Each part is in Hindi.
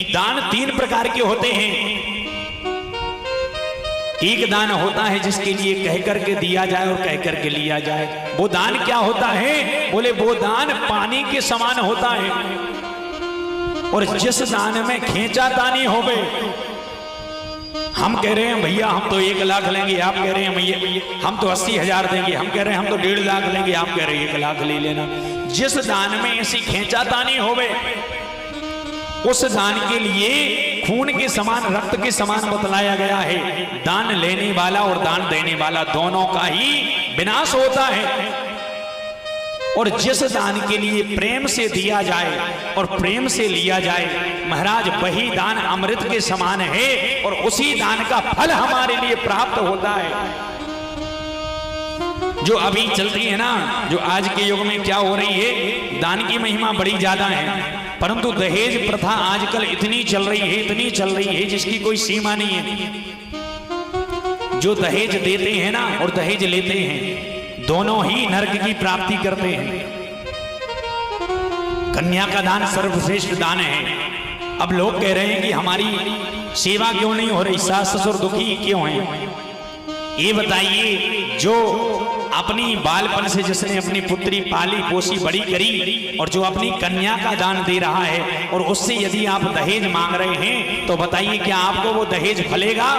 दान तीन प्रकार के होते हैं। एक दान होता है जिसके लिए कह करके दिया जाए और कह करके लिया जाए। वो दान क्या होता है? बोले वो दान पानी के समान होता है। और जिस दान में खींचातानी होवे, हम कह रहे हैं भैया हम तो 1 लाख लेंगे, आप कह रहे हैं भैया हम तो 80,000 देंगे, हम कह रहे हैं हम तो 1.5 लाख लेंगे, आप कह रहे हैं 1 लाख ले लेना। जिस दान में ऐसी खींचातानी होवे उस दान के लिए खून के समान, रक्त के समान बतलाया गया है। दान लेने वाला और दान देने वाला दोनों का ही विनाश होता है। और जिस दान के लिए प्रेम से दिया जाए और प्रेम से लिया जाए, महाराज वही दान अमृत के समान है और उसी दान का फल हमारे लिए प्राप्त होता है। जो अभी चल रही है ना, जो आज के युग में क्या हो रही है, दान की महिमा बड़ी ज्यादा है, परंतु दहेज प्रथा आजकल इतनी चल रही है जिसकी कोई सीमा नहीं है। जो दहेज देते हैं ना और दहेज लेते हैं, दोनों ही नरक की प्राप्ति करते हैं। कन्या का दान सर्वश्रेष्ठ दान है। अब लोग कह रहे हैं कि हमारी सेवा क्यों नहीं हो रही, सास ससुर दुखी क्यों हैं? ये बताइए, जो अपनी बालपन से जिसने अपनी पुत्री पाली पोसी बड़ी करी और जो अपनी कन्या का दान दे रहा है और उससे यदि आप दहेज मांग रहे हैं तो बताइए क्या आपको वो दहेज फलेगा?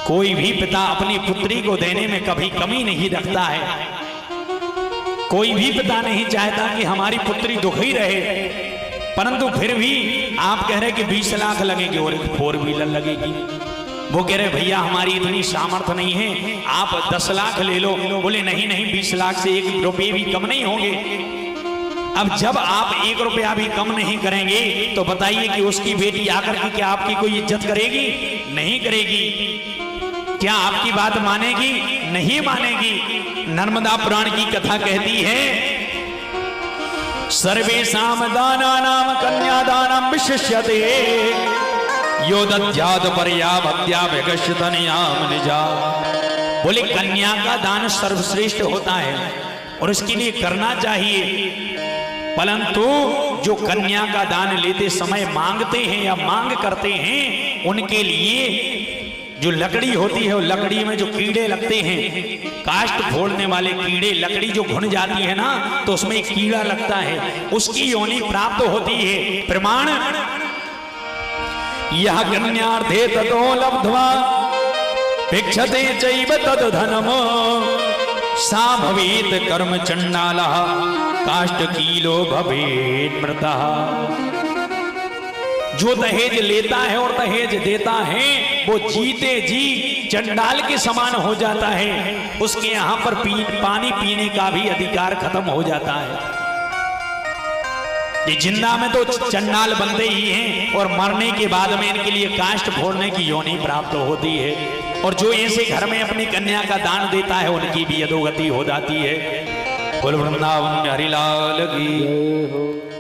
कोई भी पिता अपनी पुत्री को देने में कभी कमी नहीं रखता है। कोई भी पिता नहीं चाहता कि हमारी पुत्री दुखी रहे, परंतु फिर भी आप कह रहे कि 20 लाख लगेगी और 4 व्हीलर लगेगी। वो कह रहे भैया हमारी इतनी सामर्थ्य नहीं है, आप 10 लाख ले लो। बोले नहीं नहीं, 20 लाख से 1 रुपये भी कम नहीं होंगे। अब जब आप 1 रुपया भी कम नहीं करेंगे तो बताइए कि उसकी बेटी आकर के क्या आपकी कोई इज्जत करेगी? नहीं करेगी। क्या आपकी बात मानेगी? नहीं मानेगी। नर्मदा पुराण की कथा कहती है, सर्वेषां दानानां कन्यादानं विशिष्यते यो दद्यात् पर्याभक्त्या विगश्यतनयाम निजा। बोले कन्या का दान सर्वश्रेष्ठ होता है और इसके लिए करना चाहिए, परंतु जो कन्या का दान लेते समय मांगते हैं या मांग करते हैं, उनके लिए जो लकड़ी होती है, वो लकड़ी में जो कीड़े लगते हैं, काष्ठ फोड़ने वाले कीड़े, लकड़ी जो घुन जाती है ना तो उसमें एक कीड़ा लगता है, उसकी योनि प्राप्त होती है। प्रमाण, यह कन्यार्थे ततो लब्ध्वा भिक्षते चैव तद् धनम सा भवेत् कर्म चंडालः काष्ठकीलो भवेत् मृतः। जो दहेज लेता है और दहेज देता है वो जीते जी चंडाल के समान हो जाता है। उसके यहां पर पानी पीने का भी अधिकार खत्म हो जाता है। ये जिंदा में तो चंडाल बनते ही हैं और मरने के बाद में इनके लिए काष्ठ फोड़ने की योनि प्राप्त होती है। और जो ऐसे घर में अपनी कन्या का दान देता है उनकी भी अधोगति हो जाती है। बोल वृंदावन हरिलाल की।